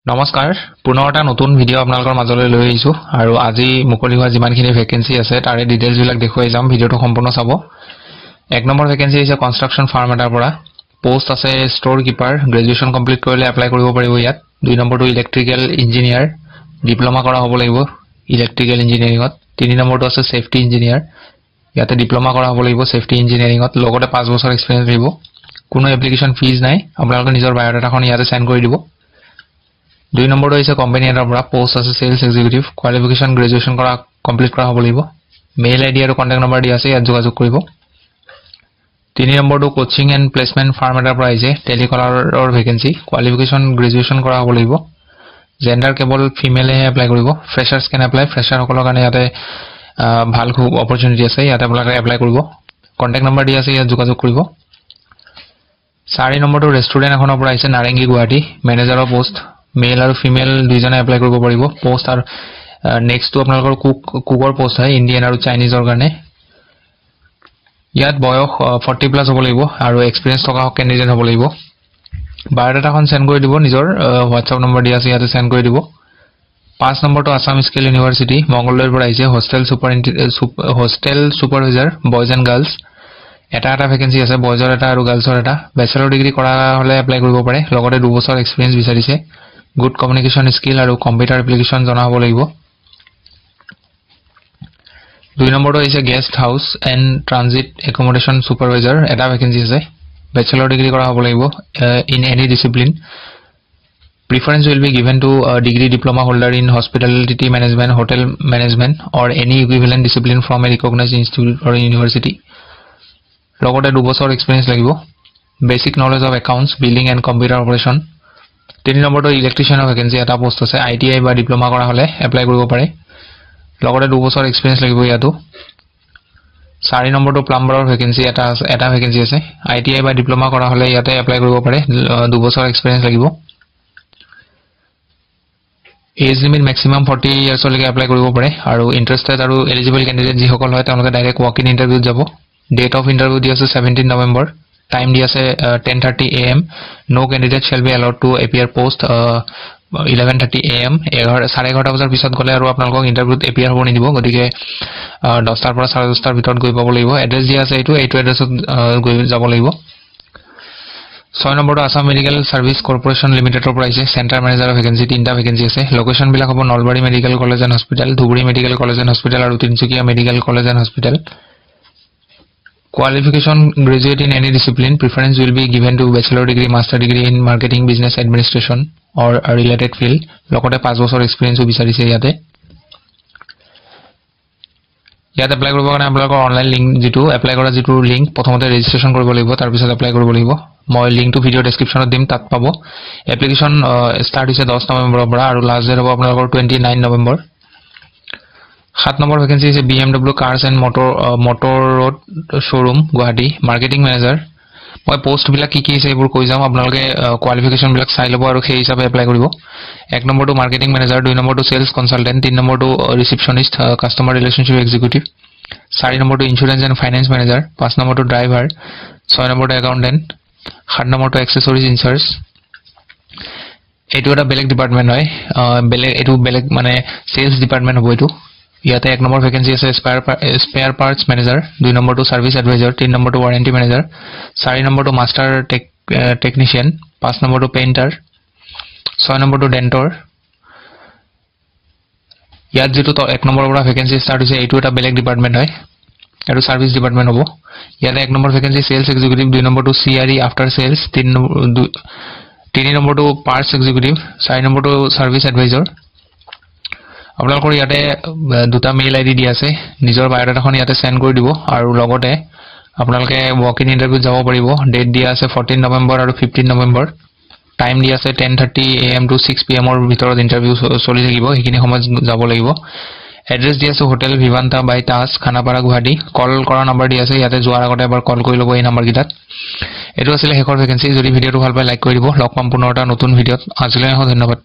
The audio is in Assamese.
নমস্কাৰ পুনৰ এটা নতুন ভিডিও আপোনালোকৰ মাজলৈ লৈ আহিছো আৰু আজি মুকলি হোৱা যিমানখিনি ভ্যাকেন্সি আছে তাৰে ডিটেইলছ বিলাক দেখুৱাই যাম ভিডিওটো সম্পূৰ্ণ চাব এক নম্বৰ ভ্যাকেন্সি আছে কনষ্ট্ৰাকচন ফাৰ্ম এটাৰ পৰা পোষ্ট আছে ষ্ট'ৰ কিপাৰ গ্ৰেজুৱেচন কমপ্লিট কৰিলে এপ্লাই কৰিব পাৰিব ইয়াত দুই নম্বৰটো ইলেক্ট্ৰিকেল ইঞ্জিনিয়াৰ ডিপ্লোমা কৰা হ'ব লাগিব ইলেক্ট্ৰিকেল ইঞ্জিনিয়াৰিংত তিনি নম্বৰটো আছে সেফটি ইঞ্জিনিয়াৰ ইয়াতে ডিপ্লোমা কৰা হ'ব লাগিব সেফটি ইঞ্জিনিয়াৰিংত লগতে 5 বছৰ এক্সপেৰিয়েন্স লাগিব কোনো এপ্লিকেশন ফিজ নাই আপোনালোকে নিজৰ বায়োডাটাখন ইয়াতে সেন্ড কৰি দিব দুই নম্বৰটো হৈছে কোম্পানী এটাৰ পৰা পোষ্ট আছে সেলছ এক্সিকিউটিভ কোৱালিফিকেশন গ্ৰেজুৱেচন কৰা কমপ্লিট কৰা হ'ব লাগিব মেইল আইডি আৰু কন্টাক্ট নম্বৰ দিয়া আছে ইয়াত যোগাযোগ কৰিব তিনি নম্বৰটো কোচিং এণ্ড প্লেচমেন্ট ফাৰ্ম এটাৰ পৰা আহিছে টেলিকলাৰৰ ভ্যাকেন্সি কোৱালিফিকেশন গ্ৰেজুৱেচন কৰা হ'ব লাগিব জেন্ডাৰ কেৱল ফিমেলহে এপ্লাই কৰিব ফ্ৰেছাৰ্ছ কেন এপ্লাই ফ্ৰেছাৰ সকলৰ কাৰণে ইয়াতে ভাল খুব অপৰচুনিটি আছে ইয়াতে আপোনালোকে এপ্লাই কৰিব কন্টাক্ট নম্বৰ দিয়া আছে ইয়াত যোগাযোগ কৰিব 4 নম্বৰটো ৰেষ্টুৰেণ্ট এখনৰ পৰা আহিছে নাৰেংগী গুৱাহাটী মেনেজাৰৰ পোষ্ট মেল আৰু ফিমেল দুইজনে এপ্লাই কৰিব পাৰিব পোষ্ট আৰু নেক্সট টু আপোনালোকৰ কুকৰ পোষ্ট হয় ইণ্ডিয়ান আৰু চাইনিজৰ কাৰণে ইয়াত বয়স 40 প্লাস হ'ব লাগিব আৰু এক্সপেৰিয়েন্স থকা ক্যান্ডিডেট হ'ব লাগিব বায়োডাটাখন সেন্ড কৰি দিব নিজৰ WhatsApp নম্বৰ দিয়া আছে ইয়াতে সেন্ড কৰি দিব 5 নম্বৰটো আসাম স্কিল ইউনিভাৰ্সিটি মংগলদৈৰ পৰা আহিছে হোস্টেল সুপাৰভাইজাৰ বয়জ এণ্ড গাৰ্লছ এটা ভ্যাকেন্সি আছে বয়জৰ এটা আৰু গাৰ্লছৰ এটা ব্যাচেলৰ ডিগ্ৰী কৰা হলে এপ্লাই কৰিব পাৰে লগতে 2 বছৰ এক্সপেৰিয়েন্স বিচাৰিছে গুড কমিউনিকেশন স্কিল আৰু কম্পিউটাৰ এপ্লিকেশন জনা হ'ব লাগিব দুই নম্বৰটো হৈছে গেষ্ট হাউস এণ্ড ট্ৰানজিট একমোডেশন সুপাৰভাইজাৰ এটা ভ্যাকেন্সি আছে ব্যাচেলৰ ডিগ্ৰী কৰা হ'ব লাগিব in any discipline preference will be given to a degree diploma holder in hospitality management hotel management or any equivalent discipline from a recognized institute or university লগতে 2 বছৰ এক্সপেৰিয়েন্স লাগিব basic knowledge of accounts billing and computer operation তিনি নম্বৰটো ইলেক্ট্ৰিচিয়ানৰ ভ্যাকেন্সি এটা পোষ্ট আছে ITI বা ডিপ্লোমা কৰা হলে এপ্লাই কৰিব পাৰে লগতে 2 বছৰ এক্সপেৰিয়েন্স লাগিব ইয়াতো 4 নম্বৰটো প্লাম্বাৰৰ ভ্যাকেন্সি এটা ভ্যাকেন্সি আছে ITI বা ডিপ্লোমা কৰা হলে ইয়াতে এপ্লাই কৰিব পাৰে 2 বছৰ এক্সপেৰিয়েন্স লাগিব এজ লিমিট ম্যাক্সিমাম 40 ইয়াৰ্ছ লৈকে এপ্লাই কৰিব পাৰে আৰু ইন্টাৰেষ্টেড আৰু এলিজিবল ক্যান্ডিডেট যি সকল হয় তেওঁলোকে ডাইৰেক্ট ৱাক ইন ইন্টাৰভিউত যাব Date of interview दिया से 17 November. Time दिया से 10:30 AM. No candidate shall be allowed to appear post 11:30 AM. 11:30 বজাৰ পিছত গলে আৰু আপোনালোকক ইন্টাৰভিউত এপিয়াৰ হ'ব নিদিব গতিকে 10টাৰ পৰা 10:30টাৰ ভিতৰত গৈ পাব লাগিব এড্ৰেছ দিয়া আছে এইটো এড্ৰেছত গৈ যাব লাগিব 6 নম্বৰটো আসাম মেডিকেল সাৰ্ভিস কৰ্পোৰেচন লিমিটেডৰ পৰা আহিছে সেন্টাৰ মেনেজাৰৰ ভ্যাকেন্সি 3টা ভ্যাকেন্সি আছে লোকেশন বিলাক হ'ব Nalbari medical college and hospital Dhubri medical college and hospital আৰু Tinsukia medical college and hospital Qualification graduate in any discipline preference will be given to bachelor degree master degree in marketing business administration or a related field লগতে 5 বছৰ এক্সপেৰিয়েন্স বিচাৰিছে ইয়াতে এপ্লাই কৰিব কাৰণে আপোনালোকৰ অনলাইন লিংক যেটো এপ্লাই কৰা যেটো লিংক প্ৰথমতে ৰেজিষ্ট্ৰেচন কৰিব লাগিব তাৰ পিছত এপ্লাই কৰিব লাগিব মই লিংকটো ভিডিও ডেসক্ৰিপচনত দিম তাত পাব এপ্লিকেশন ষ্টাৰ্ট হৈছে 10 নৱেম্বৰৰ পৰা আৰু লাষ্ট ডেট হ'ব আপোনালোকৰ 29 নৱেম্বৰ 7 নম্বৰ ভ্যাকেন্সি আছে BMW Cars and Motor Road Showroom Guwahati marketing manager মই পোষ্ট বিলাক কি আছে এইবোৰ কৈ যাম আপোনালোকে কোৱালিফিকেশন বিলাক চাই ল'ব আৰু সেই হিচাপে এপ্লাই কৰিব 1 নম্বৰটো মাৰ্কেটিং মেনেজাৰ 2 নম্বৰটো সেলছ কনসালটেন্ট 3 নম্বৰটো ৰিসেপশনিষ্ট কাস্টমাৰ ৰিলেশনশিপ এক্সিকিউটিভ 4 নম্বৰটো ইন্স্যুৰেন্স এণ্ড ফাইনান্স মেনেজাৰ 5 নম্বৰটো ড্ৰাইভাৰ 6 নম্বৰটো একাউন্টেন্ট 7 নম্বৰটো এক্সেসৰিজ ইনচাৰ্জ এইটো এটা বেলেগ ডিপাৰ্টমেন্ট হয় এইটো বেলেগ মানে সেলছ ডিপাৰ্টমেন্ট হ'ব এইটো ইয়াতে 1 নম্বৰ ভ্যাকেন্সি আছে স্পেয়াৰ পাৰ্টস মেনেজাৰ 2 নম্বৰটো সাৰ্ভিস এডভাইজাৰ 3 নম্বৰটো ওয়াৰেন্টি মেনেজাৰ 4 নম্বৰটো মাস্টাৰ টেকনিশিয়ান 5 নম্বৰটো পেইন্টাৰ 6 নম্বৰটো ডেন্টৰ ইয়াত যেটো 1 নম্বৰৰ পৰা ভ্যাকেন্সি ষ্টাৰ্ট হৈছে এইটো এটা বেলেগ ডিপাৰ্টমেন্ট হয় আৰু সাৰ্ভিস ডিপাৰ্টমেন্ট হ'ব ইয়াতে 1 নম্বৰ ভ্যাকেন্সি সেলছ এক্সিকিউটিভ 2 নম্বৰটো CRE আফটাৰ সেলছ 3 নম্বৰটো পাৰ্টস এক্সিকিউটিভ 4 নম্বৰটো সাৰ্ভিস এডভাইজাৰ আপোনালোকৰ ইয়াতে দুটা মেইল আইডি দিয়া আছে নিজৰ বায়োডাটাখন ইয়াতে সেন্ড কৰি দিব আৰু লগতে আপোনালোকে ৱাক ইন ইন্টাৰভিউত যাব পাৰিব ডেট দিয়া আছে 14 নৱেম্বৰ আৰু 15 নৱেম্বৰ টাইম দিয়া আছে 10:30 AM to 6 PM ৰ ভিতৰত ইন্টাৰভিউ চলি থাকিব এইখিনি সময়ত যাব লাগিব এড্ৰেছ দিয়া আছে হোটেল ভিভান্তা বাই তাজ খানাপাৰা গুৱাহাটী কল কৰা নম্বৰ দিয়া আছে ইয়াতে যোৱাৰ আগতে এবাৰ কল কৰি ল'ব এই নম্বৰ কিটাত এটো আছিল হেকৰ ভ্যাকেন্সি যদি ভিডিওটো ভাল পায় লাইক কৰি দিব লগ পাম পুনৰ এটা নতুন ভিডিওত আজিলৈ ধন্যবাদ